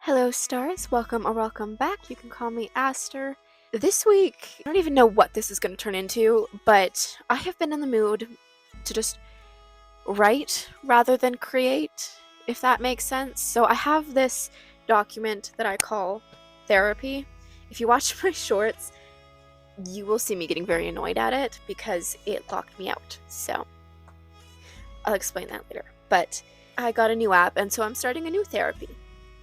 Hello, stars. Welcome or welcome back. You can call me Aster. This week, I don't even know what this is going to turn into, but I have been in the mood to just write rather than create, if that makes sense. So I have this document that I call therapy. If you watch my shorts, you will see me getting very annoyed at it because it locked me out. So I'll explain that later. But I got a new app, and so I'm starting a new therapy.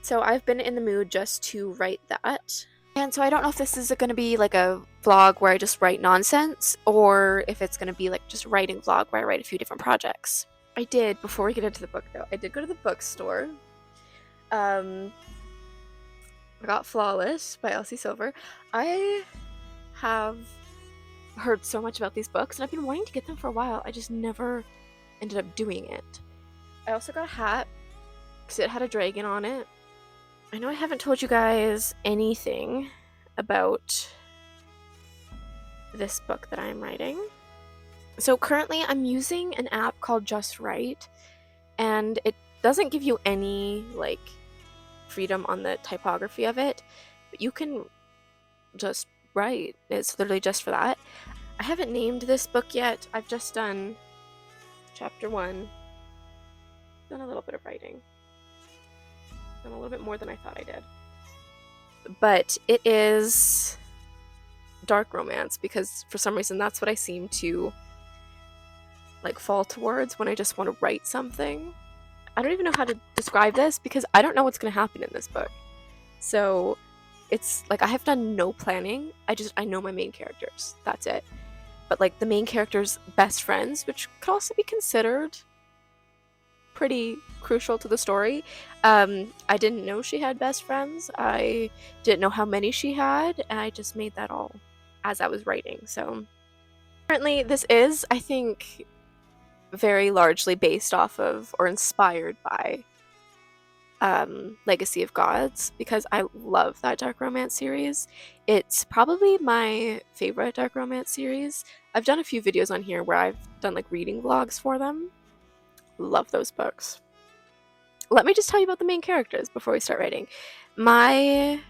So I've been in the mood just to write that. And so I don't know if this is going to be like a vlog where I just write nonsense, or if it's going to be like just writing vlog where I write a few different projects. I did, before we get into the book though, I did go to the bookstore. I got Flawless by Elsie Silver. I have heard so much about these books, and I've been wanting to get them for a while. I just never ended up doing it. I also got a hat because it had a dragon on it. I know I haven't told you guys anything about this book that I'm writing. So currently I'm using an app called Just Write, and it doesn't give you any like freedom on the typography of it, but you can just write. It's literally just for that. I haven't named this book yet. I've just done chapter 1. Done a little bit of writing. Done a little bit more than I thought I did. But it is dark romance because for some reason that's what I seem to like fall towards when I just want to write something. I don't even know how to describe this because I don't know what's going to happen in this book. So it's like I have done no planning. I know my main characters. That's it. But like the main character's best friends, which could also be considered pretty crucial to the story. I didn't know she had best friends. I didn't know how many she had, and I just made that all as I was writing. So currently this is, I think, very largely based off of or inspired by Legacy of Gods, because I love that dark romance series. It's probably my favorite dark romance series. I've done a few videos on here where I've done like reading vlogs for them. Love those books. Let me just tell you about the main characters before we start writing. My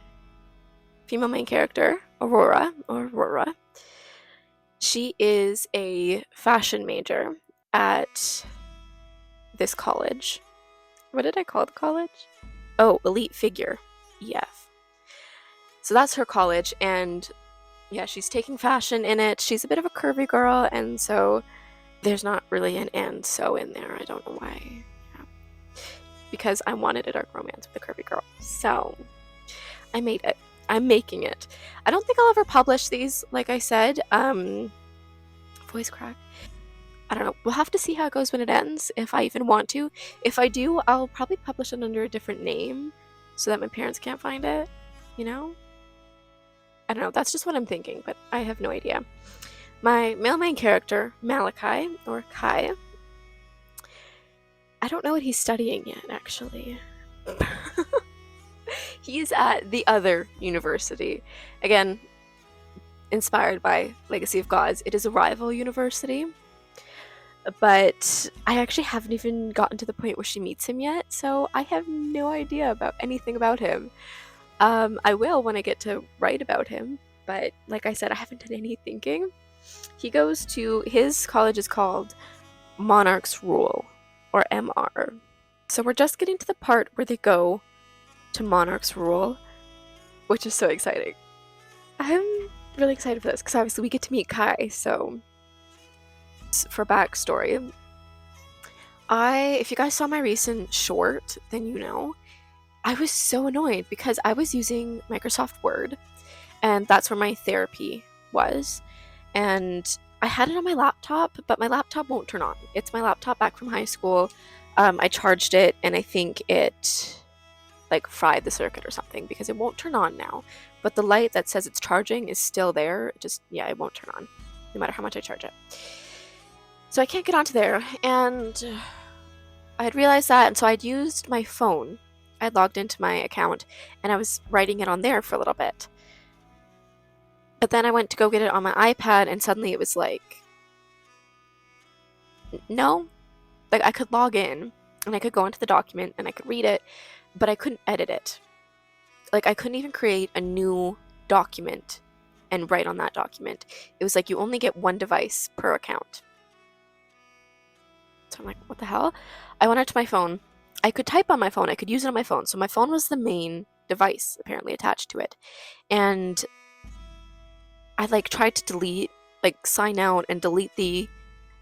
female main character, Aurora, she is a fashion major at this college. What did I call the college? Oh, Elite Figure, EF. So that's her college, and yeah, she's taking fashion in it. She's a bit of a curvy girl, and so there's not really an and so in there. I don't know why. Yeah. Because I wanted a dark romance with a curvy girl. So I made it. I'm making it. I don't think I'll ever publish these, like I said. Voice crack. I don't know. We'll have to see how it goes when it ends, if I even want to. If I do, I'll probably publish it under a different name so that my parents can't find it, you know? I don't know. That's just what I'm thinking, but I have no idea. My male main character, Malachi, or Kai, I don't know what he's studying yet, actually. He's at the other university. Again, inspired by Legacy of Gods. It is a rival university. But I actually haven't even gotten to the point where she meets him yet, so I have no idea about anything about him. I will when I get to write about him, but like I said, I haven't done any thinking. He goes to, his college is called Monarch's Rule, or MR. So we're just getting to the part where they go to Monarch's Rule, which is so exciting. I'm really excited for this because obviously we get to meet Kai. So for backstory, if you guys saw my recent short, then you know I was so annoyed because I was using Microsoft Word, and that's where my therapy was, and I had it on my laptop, but my laptop won't turn on. It's my laptop back from high school. I charged it, and I think it like fried the circuit or something because it won't turn on now. But the light that says it's charging is still there. It won't turn on no matter how much I charge it. So I can't get onto there, and I had realized that, and so I'd used my phone. I'd logged into my account, and I was writing it on there for a little bit. But then I went to go get it on my iPad, and suddenly it was like, no. Like, I could log in, and I could go into the document, and I could read it, but I couldn't edit it. like, I couldn't even create a new document and write on that document. It was like you only get one device per account. So I'm like, what the hell? I went out to my phone. I could type on my phone. I could use it on my phone. So my phone was the main device apparently attached to it. And I like tried to delete, like sign out and delete the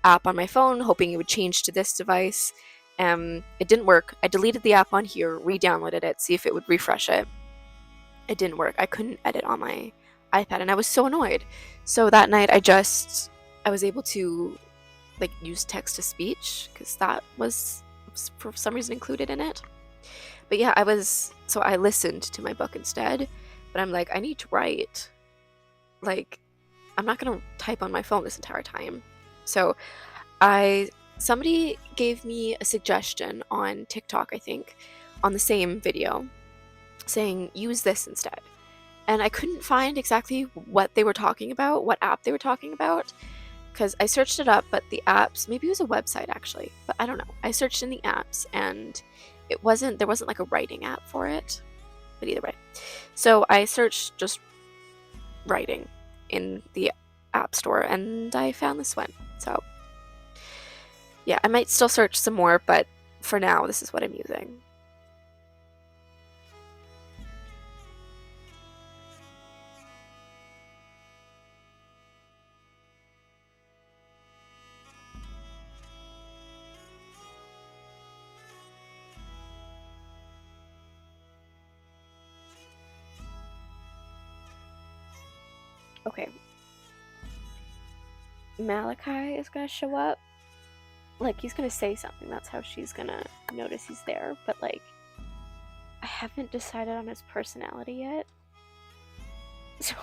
app on my phone, hoping it would change to this device. It didn't work. I deleted the app on here, re-downloaded it, see if it would refresh it. It didn't work. I couldn't edit on my iPad, and I was so annoyed. So that night, I was able to like use text to speech because that was for some reason included in it. But yeah, I listened to my book instead. But I'm like, I need to write. Like, I'm not gonna type on my phone this entire time. So somebody gave me a suggestion on TikTok, I think, on the same video, saying use this instead. And I couldn't find exactly what they were talking about, what app they were talking about, because I searched it up, but the apps, maybe it was a website actually, but I don't know. I searched in the apps and there wasn't like a writing app for it, but either way. So I searched just writing in the app store and I found this one. So yeah, I might still search some more, but for now, this is what I'm using. Okay. Malachi is gonna show up. Like, he's gonna say something. That's how she's gonna notice he's there. But, like, I haven't decided on his personality yet. So,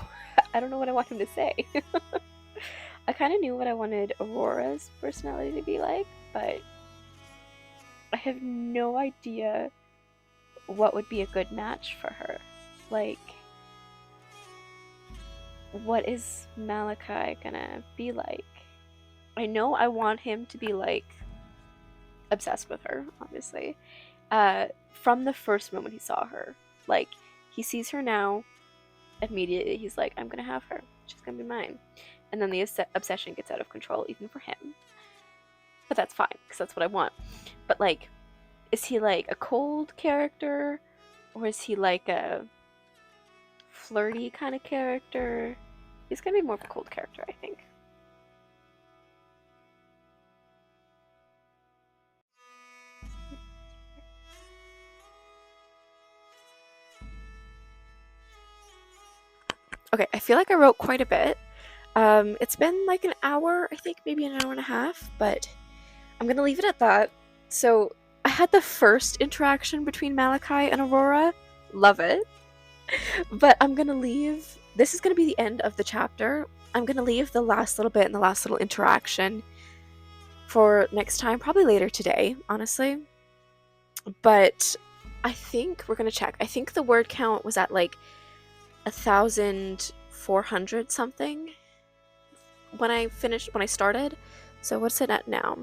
I don't know what I want him to say. I kind of knew what I wanted Aurora's personality to be like, but I have no idea what would be a good match for her. Like, what is Malachi gonna be like? I know I want him to be, like, obsessed with her, obviously. From the first moment he saw her. Like, he sees her now, immediately he's like, I'm gonna have her. She's gonna be mine. And then the obsession gets out of control, even for him. But that's fine, because that's what I want. But, like, is he, like, a cold character? Or is he, like, a flirty kind of character? He's gonna be more of a cold character, I think. Okay, I feel like I wrote quite a bit. It's been like an hour, I think maybe an hour and a half, but I'm gonna leave it at that. So I had the first interaction between Malachi and Aurora. Love it. But I'm gonna leave, this is gonna be the end of the chapter. I'm gonna leave the last little bit and the last little interaction for next time, probably later today, honestly. But I think we're gonna check. I think the word count was at like 1,400 something when I started. So what's it at now?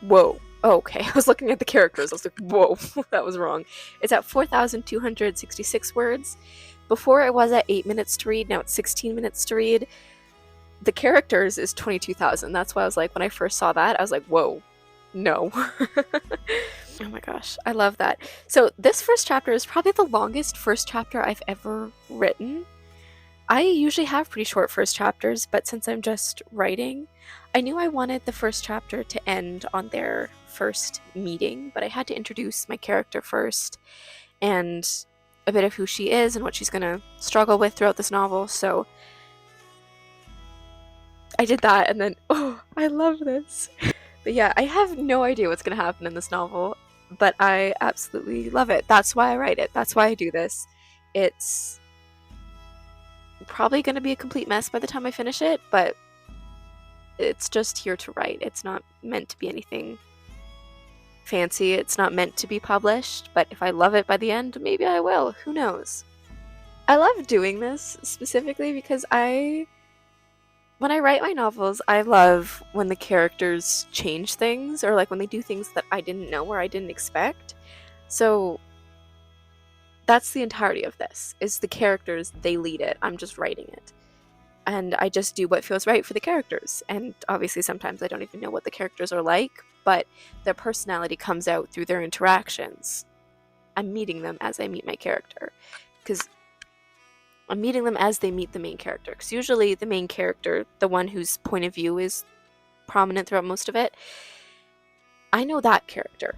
Whoa. Oh, okay. I was looking at the characters. I was like, whoa, that was wrong. It's at 4,266 words. Before it was at 8 minutes to read. Now it's 16 minutes to read. The characters is 22,000. That's why I was like, when I first saw that, I was like, whoa, no. Oh my gosh, I love that. So this first chapter is probably the longest first chapter I've ever written. I usually have pretty short first chapters, but since I'm just writing, I knew I wanted the first chapter to end on their first meeting, but I had to introduce my character first and a bit of who she is and what she's gonna struggle with throughout this novel. So I did that, and then, oh, I love this. But yeah, I have no idea what's gonna happen in this novel, but I absolutely love it. That's why I write it. That's why I do this. It's probably going to be a complete mess by the time I finish it, but it's just here to write. It's not meant to be anything fancy. It's not meant to be published, but if I love it by the end, maybe I will. Who knows? I love doing this specifically because when I write my novels, I love when the characters change things or like when they do things that I didn't know or I didn't expect. So that's the entirety of this, is the characters, they lead it. I'm just writing it. And I just do what feels right for the characters. And obviously sometimes I don't even know what the characters are like, but their personality comes out through their interactions. I'm meeting them as I meet my character. Because I'm meeting them as they meet the main character. Because usually the main character, the one whose point of view is prominent throughout most of it, I know that character.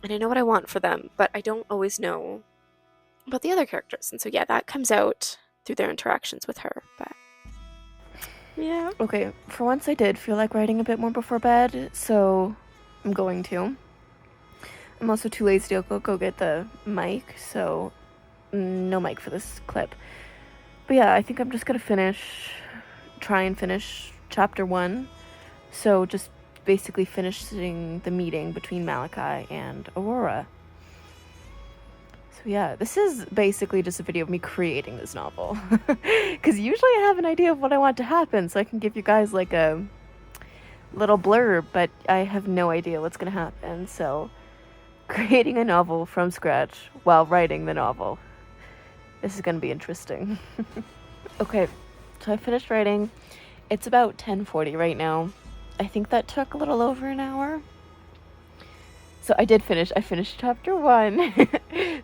And I know what I want for them, but I don't always know about the other characters. And so yeah, that comes out through their interactions with her. But yeah. Okay, for once I did feel like writing a bit more before bed, so I'm going to. I'm also too lazy to go get the mic, so no mic for this clip. But yeah, I think I'm just gonna try and finish chapter 1. So just basically finishing the meeting between Malachi and Aurora. So yeah, this is basically just a video of me creating this novel. Because usually I have an idea of what I want to happen, so I can give you guys like a little blurb, but I have no idea what's gonna happen, so creating a novel from scratch while writing the novel. This is gonna be interesting. Okay, so I finished writing. It's about 10:40 right now. I think that took a little over an hour. So I finished chapter 1.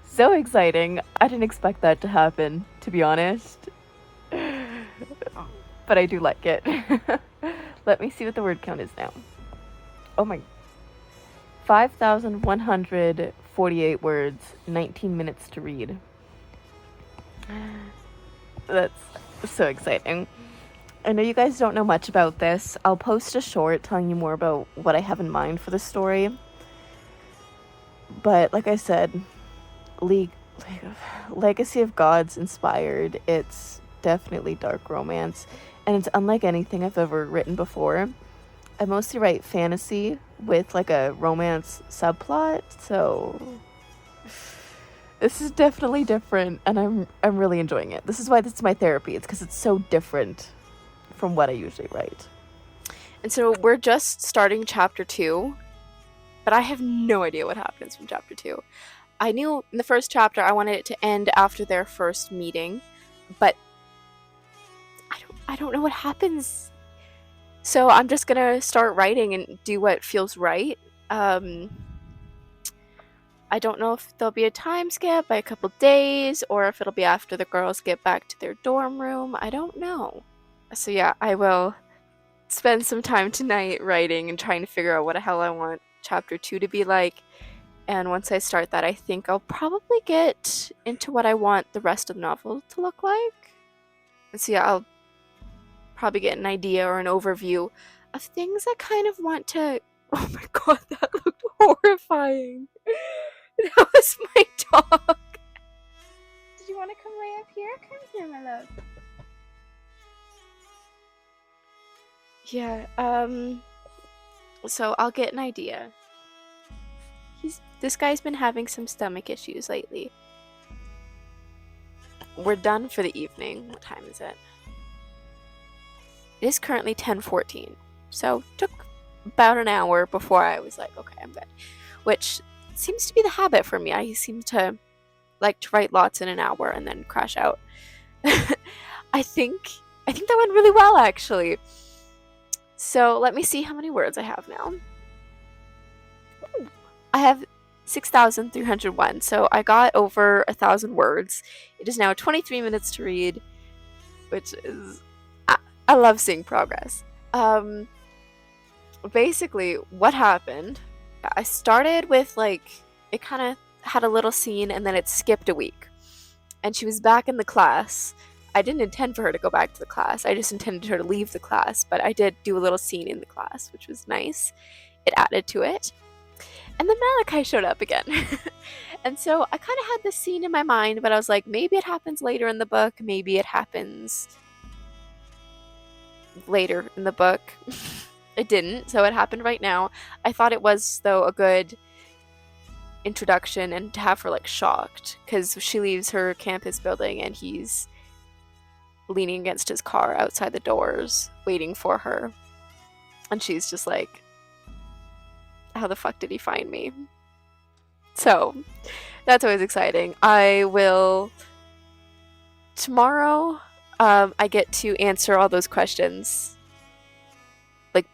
So exciting. I didn't expect that to happen, to be honest. But I do like it. Let me see what the word count is now. Oh my. 5,148 words, 19 minutes to read. That's so exciting. I know you guys don't know much about this. I'll post a short telling you more about what I have in mind for the story. But like I said, Legacy of Gods inspired. It's definitely dark romance, and it's unlike anything I've ever written before. I mostly write fantasy with like a romance subplot, so this is definitely different, and I'm really enjoying it. This is why this is my therapy. It's because it's so different from what I usually write. And so we're just starting chapter 2, but I have no idea what happens from chapter 2. I knew in the first chapter I wanted it to end after their first meeting, but I don't know what happens. So I'm just gonna start writing and do what feels right. I don't know if there'll be a time skip by a couple days, or if it'll be after the girls get back to their dorm room. I don't know. So yeah, I will spend some time tonight writing and trying to figure out what the hell I want chapter 2 to be like. And once I start that, I think I'll probably get into what I want the rest of the novel to look like. And so yeah, I'll probably get an idea or an overview of things I kind of want to... Oh my god, that looked horrifying. That was my dog. Did you want to come way up here? Come here, my love. Yeah, so I'll get an idea. This guy's been having some stomach issues lately. We're done for the evening. What time is it? It is currently 10:14. So took about an hour before I was like, okay, I'm good. Which seems to be the habit for me. I seem to like to write lots in an hour and then crash out. I think that went really well, actually. So let me see how many words I have now. Ooh, I have 6,301, so I got over 1,000 words. It is now 23 minutes to read, which is... I love seeing progress. Basically, what happened, I started with, like, it kind of had a little scene, and then it skipped a week. And she was back in the class. I didn't intend for her to go back to the class. I just intended her to leave the class, but I did do a little scene in the class, which was nice. It added to it. And then Malachi showed up again. And so I kind of had this scene in my mind, but I was like, maybe it happens later in the book. Maybe it happens later in the book. It didn't, so it happened right now. I thought it was, though, a good introduction and to have her, like, shocked. Because she leaves her campus building and he's leaning against his car outside the doors, waiting for her. And she's just like, how the fuck did he find me? So that's always exciting. I will tomorrow. I get to answer all those questions, like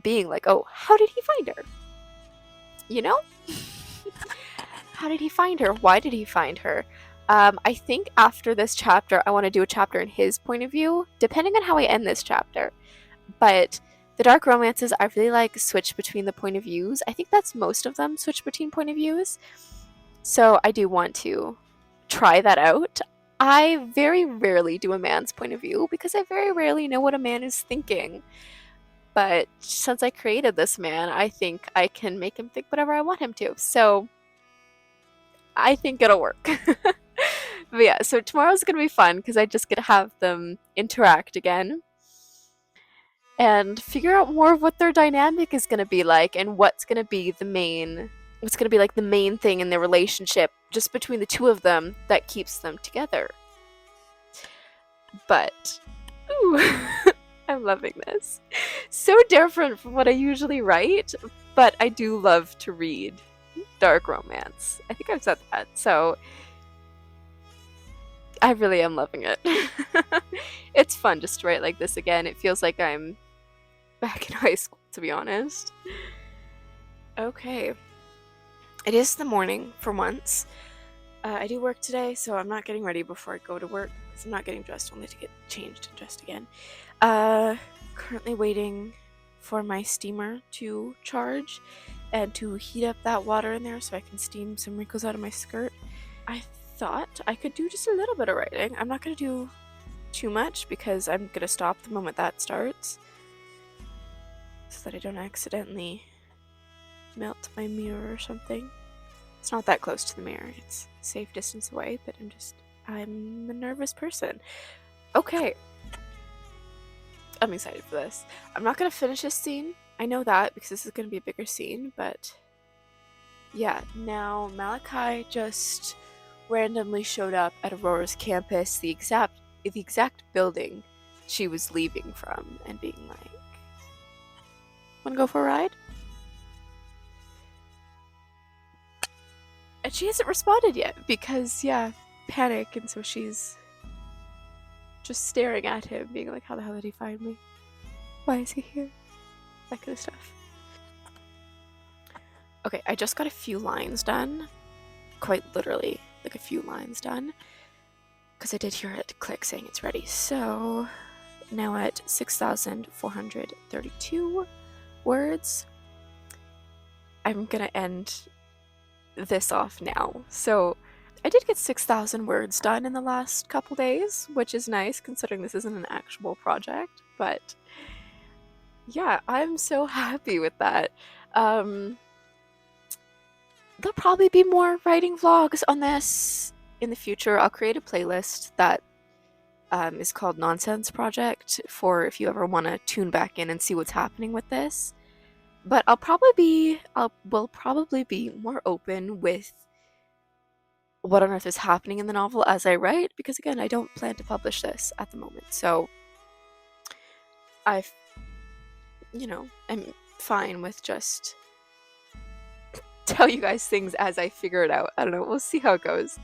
being like, "Oh, how did he find her?" You know, how did he find her? Why did he find her? I think after this chapter, I want to do a chapter in his point of view, depending on how I end this chapter. But the dark romances, I really like switch between the point of views. I think that's most of them switch between point of views. So I do want to try that out. I very rarely do a man's point of view because I very rarely know what a man is thinking. But since I created this man, I think I can make him think whatever I want him to. So I think it'll work. But yeah, so tomorrow's gonna be fun because I just get to have them interact again and figure out more of what their dynamic is gonna be like and what's gonna be the main thing in their relationship just between the two of them that keeps them together. But ooh, I'm loving this. So different from what I usually write, but I do love to read dark romance. I think I've said that. So I really am loving it. It's fun just to write like this again. It feels like I'm back in high school, to be honest. Okay. It is the morning for once. I do work today, so I'm not getting ready before I go to work because I'm not getting dressed, only to get changed and dressed again. Currently waiting for my steamer to charge and to heat up that water in there so I can steam some wrinkles out of my skirt. I thought I could do just a little bit of writing. I'm not going to do too much because I'm going to stop the moment that starts so that I don't accidentally melt my mirror or something. It's not that close to the mirror. It's a safe distance away, but I'm a nervous person. Okay. I'm excited for this. I'm not going to finish this scene. I know that because this is going to be a bigger scene, but yeah, now Malachi just randomly showed up at Aurora's campus, the exact building she was leaving from, and being like, "Wanna go for a ride?" And she hasn't responded yet because, yeah, panic, and so she's just staring at him, being like, "How the hell did he find me? Why is he here?" That kind of stuff. Okay, I just got a few lines done. Quite literally, like a few lines done. Because I did hear it click saying it's ready. So, now at 6,432 words, I'm gonna end this off now. So, I did get 6,000 words done in the last couple days, which is nice considering this isn't an actual project. But yeah, I'm so happy with that. There'll probably be more writing vlogs on this in the future. I'll create a playlist that is called Nonsense Project for if you ever want to tune back in and see what's happening with this. But will probably be more open with what on earth is happening in the novel as I write, because again, I don't plan to publish this at the moment. So I'm fine with just tell you guys things as I figure it out. I don't know, we'll see how it goes.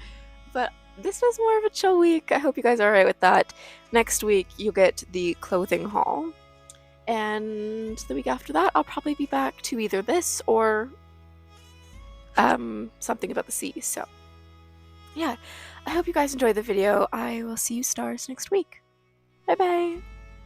But this was more of a chill week. I hope you guys are alright with that. Next week, you'll get the clothing haul. And the week after that, I'll probably be back to either this or something about the sea. So, yeah. I hope you guys enjoyed the video. I will see you stars next week. Bye-bye!